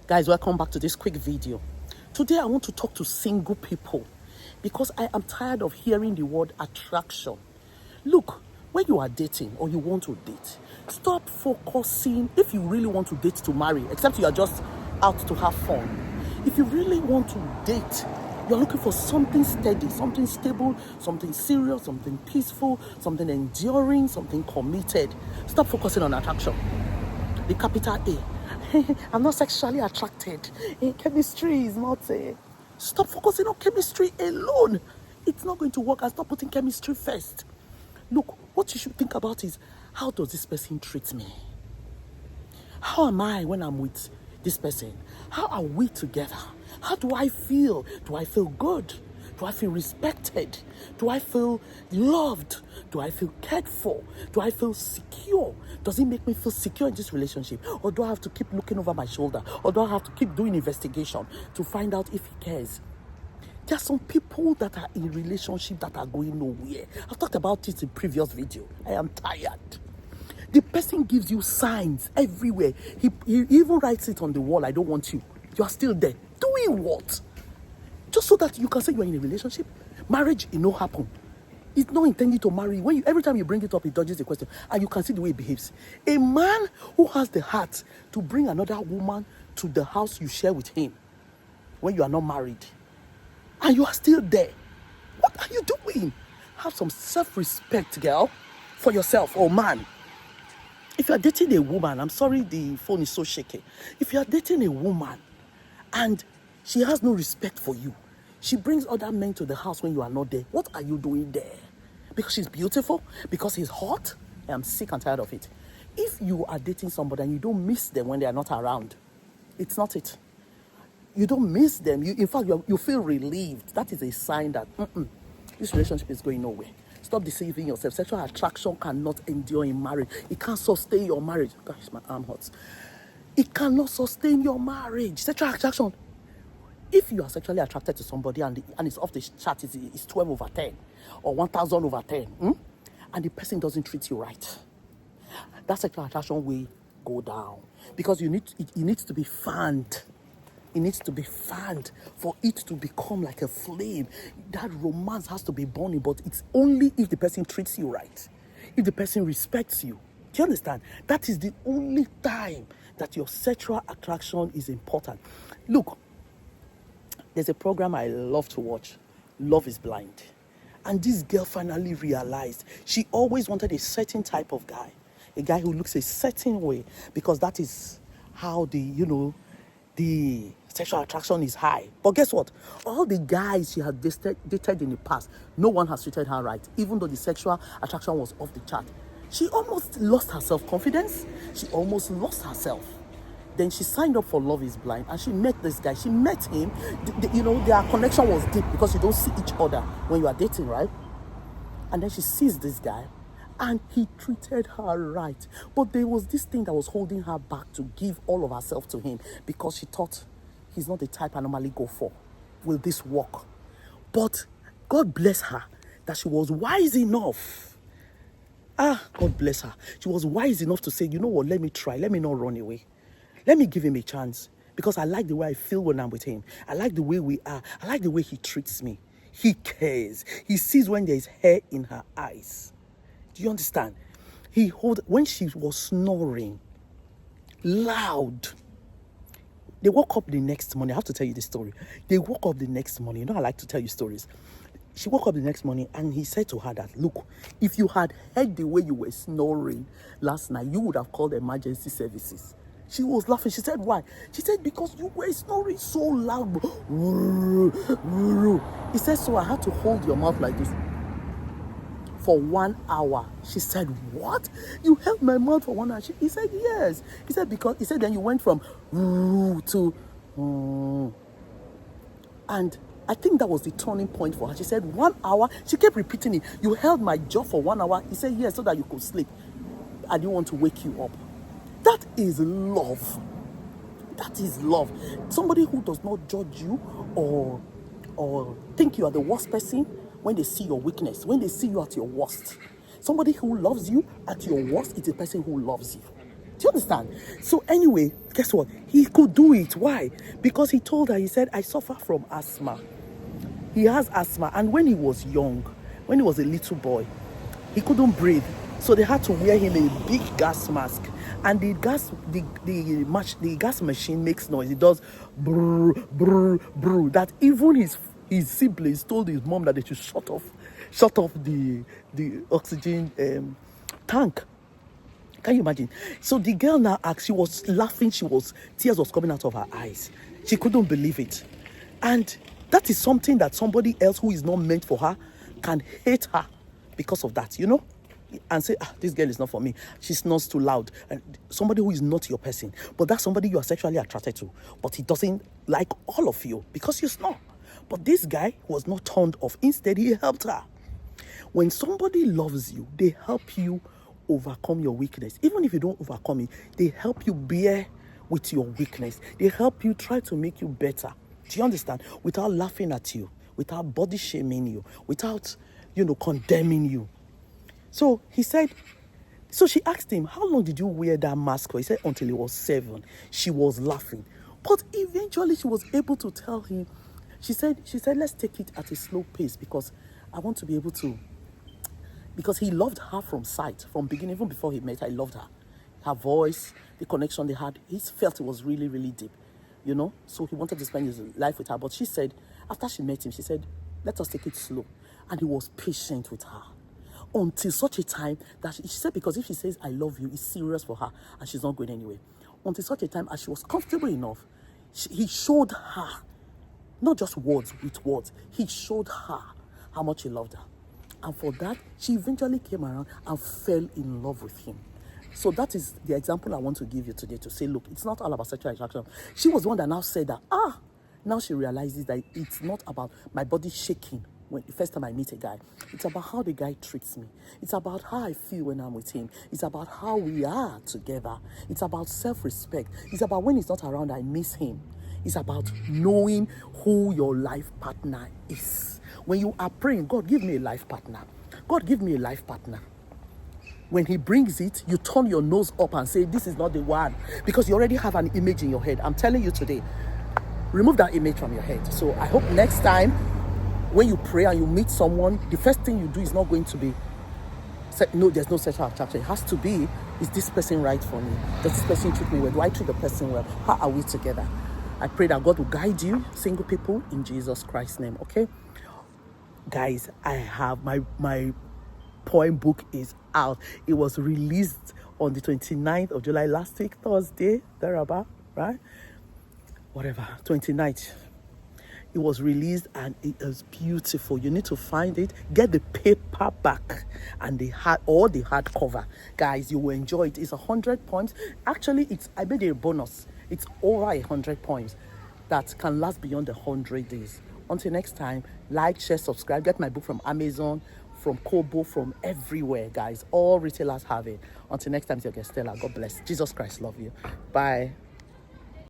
Guys, welcome back to this quick video. Today I want to talk to single people because I am tired of hearing the word attraction. Look, when you are dating or you want to date, stop focusing if you really want to date to marry, except you are just out to have fun. If you really want to date, you're looking for something steady, something stable, something serious, something peaceful, something enduring, something committed. Stop focusing on attraction. The capital A. I'm not sexually attracted. Chemistry is not a... Stop focusing on chemistry alone. It's not going to work. And stop putting chemistry first. Look, what you should think about is, how does this person treat me? How am I when I'm with this person? How are we together? How do I feel? Do I feel good? Do I feel respected? Do I feel loved? Do I feel cared for? Do I feel secure? Does it make me feel secure in this relationship? Or do I have to keep looking over my shoulder? Or do I have to keep doing investigation to find out if he cares? There are some people that are in relationship that are going nowhere. I've talked about it in previous video. I am tired. The person gives you signs everywhere. He even writes it on the wall, I don't want you. You are still there. Doing what? Just so that you can say you are in a relationship. Marriage, it no happen. It's not intended to marry. Every time you bring it up, it dodges the question. And you can see the way it behaves. A man who has the heart to bring another woman to the house you share with him when you are not married, and you are still there, what are you doing? Have some self-respect, girl, for yourself, or man. If you are dating a woman, I'm sorry the phone is so shaky. If you are dating a woman and she has no respect for you, she brings other men to the house when you are not there, what are you doing there? Because she's beautiful? Because he's hot? I am sick and tired of it. If you are dating somebody and you don't miss them when they are not around, it's not it. You don't miss them. In fact, you feel relieved. That is a sign that this relationship is going nowhere. Stop deceiving yourself. Sexual attraction cannot endure in marriage. It can't sustain your marriage. Gosh, my arm hurts. It cannot sustain your marriage. Sexual attraction. If you are sexually attracted to somebody and it's off the chart, it's 12 over 10 or 1,000 over 10, and the person doesn't treat you right, that sexual attraction will go down because it needs to be fanned. It needs to be fanned for it to become like a flame. That romance has to be burning, but it's only if the person treats you right, if the person respects you. Do you understand? That is the only time that your sexual attraction is important. Look, there's a program I love to watch, Love is Blind. And this girl finally realized she always wanted a certain type of guy, a guy who looks a certain way, because that is how the sexual attraction is high. But guess what? All the guys she had dated in the past, no one has treated her right, even though the sexual attraction was off the chart. She almost lost her self-confidence. She almost lost herself. Then she signed up for Love is Blind and she met this guy. She met him. Their connection was deep because you don't see each other when you are dating, right? And then she sees this guy and he treated her right. But there was this thing that was holding her back to give all of herself to him because she thought he's not the type I normally go for. Will this work? But God bless her that she was wise enough. God bless her. She was wise enough to say, you know what, let me try. Let me not run away. Let me give him a chance because I like the way I feel when I'm with him. I like the way we are. I like the way he treats me. He cares. He sees when there's hair in her eyes. Do you understand? When she was snoring loud, they woke up the next morning. I have to tell you this story. They woke up the next morning. I like to tell you stories. She woke up the next morning and he said to her that, look, if you had heard the way you were snoring last night, you would have called emergency services. She was laughing. She said, why? She said, because you were snoring so loud. He said, so I had to hold your mouth like this for 1 hour. She said, what? You held my mouth for 1 hour? He said, yes. He said, then you went from to and I think that was the turning point for her. She said, 1 hour. She kept repeating it. You held my jaw for 1 hour. He said, yes, so that you could sleep. I didn't want to wake you up. That is love. That is love. Somebody who does not judge you or think you are the worst person when they see your weakness, when they see you at your worst. Somebody who loves you at your worst is a person who loves you. Do you understand? So anyway, guess what? He could do it. Why? Because he told her, he said, I suffer from asthma. He has asthma. And when he was young, when he was a little boy, he couldn't breathe. So they had to wear him a big gas mask. And the gas machine makes noise. It does brr, brr, brr. That even his siblings told his mom that they should shut off the oxygen tank. Can you imagine? So the girl now asked, she was laughing, tears was coming out of her eyes. She couldn't believe it. And that is something that somebody else who is not meant for her can hate her because of that, and say, this girl is not for me. She snores too loud. And somebody who is not your person. But that's somebody you are sexually attracted to. But he doesn't like all of you because you snore. But this guy was not turned off. Instead, he helped her. When somebody loves you, they help you overcome your weakness. Even if you don't overcome it, they help you bear with your weakness. They help you try to make you better. Do you understand? Without laughing at you, without body shaming you, without, condemning you. So he said, so she asked him, how long did you wear that mask for? He said, until he was 7. She was laughing. But eventually she was able to tell him, she said, let's take it at a slow pace because I want to be able to, because he loved her from sight, from beginning, even before he met her, he loved her. Her voice, the connection they had, he felt it was really, really deep, So he wanted to spend his life with her. But she said, after she met him, she said, let us take it slow. And he was patient with her. Until such a time that she said, because if she says, I love you, it's serious for her and she's not going anywhere. Until such a time as she was comfortable enough, he showed her, not just words with words, he showed her how much he loved her. And for that, she eventually came around and fell in love with him. So that is the example I want to give you today to say, look, it's not all about sexual attraction. She was the one that now said that, now she realizes that it's not about my body shaking when the first time I meet a guy. It's about how the guy treats me. It's about how I feel when I'm with him. It's about how we are together. It's about self-respect. It's about when he's not around, I miss him. It's about knowing who your life partner is. When you are praying, God, give me a life partner. God, give me a life partner. When he brings it, you turn your nose up and say, this is not the one. Because you already have an image in your head. I'm telling you today, remove that image from your head. So I hope next time, when you pray and you meet someone, the first thing you do is not going to be, no, there's no sexual attraction. It has to be, is this person right for me? Does this person treat me well? Do I treat the person well? How are we together? I pray that God will guide you, single people, in Jesus Christ's name, okay? Guys, I have my poem book is out. It was released on the 29th of July last week, Thursday, thereabout, right? Whatever, 29th. It was released and it is beautiful. You need to find it. Get the paperback and the hardcover. Guys, you will enjoy it. It's 100 poems. Actually, I made a bonus. It's over 100 poems that can last beyond 100 days. Until next time, like, share, subscribe. Get my book from Amazon, from Kobo, from everywhere, guys. All retailers have it. Until next time, it's your girl Stella. God bless. Jesus Christ love you. Bye.